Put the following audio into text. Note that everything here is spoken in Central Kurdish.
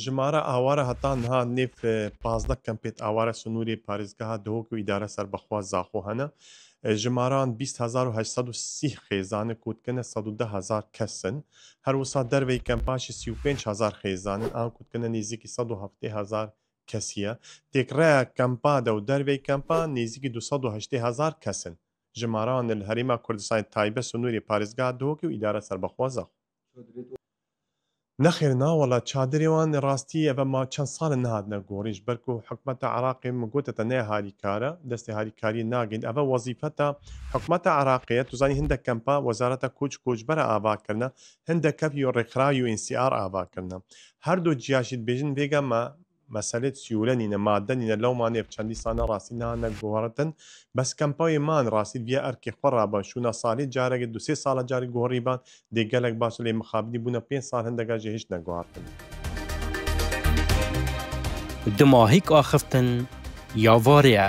ژمارە ئاوارە هەتانها نێف پازدە کەمپێت ئاوارە سنووری پارێزگەها دهۆک و ئیدارە سەربەخوا زاخۆ هەنە ژماران 20830 خێزانە کوتکەنە 110,000 کەسن هەروەسا دەربەی کەمپاشی 35,000 خێزانن ئان کوتکەنە نێزیکی 170,000 کەسیە تێکڕایە کەمپادە و دەربەی کەمپا نێزیکی 280,000 کەسن ژماران لە هەرێما کوردستانی تایبە سنووری پارێزگا دهۆکی و ئیدارە سەربەخوا زاخۆ نەخێر ناوەڵە چادرێوان ڕاستی ئەبە ما چەند ساڵە نهاتنە گۆڕیش بەرک و حکومەتە عراقی مگوتەتە نەیە هاریکارە دەستی هاریکاری ناگەین ئەبە وەزیفەتە حکومەتە عراقیە توزانی هەندە کەمپا وەزارەتە کوچبەرە ئاواکردنە هەندە کەپی و ڕێکخراوی و NCR ئاواکردنە هەردوو جیاشیت بێژن بێگەمە مەسەلێت سیورە نینە مادە نینە لەومانێ چەندی سانە ڕاستی نانە گۆڕتن بەس کەمپاوی مان ڕاستی بیا ئەرکی خۆڕابان شوونە ساڵی جارێک دو-سێ ساڵە جاری گۆڕیبان دێگەلێک باش لێ مخابنی بوونە 5 ساڵ هەندەگاژە هیچ نەگوارتن دماهیک آخفتن یاوارەیە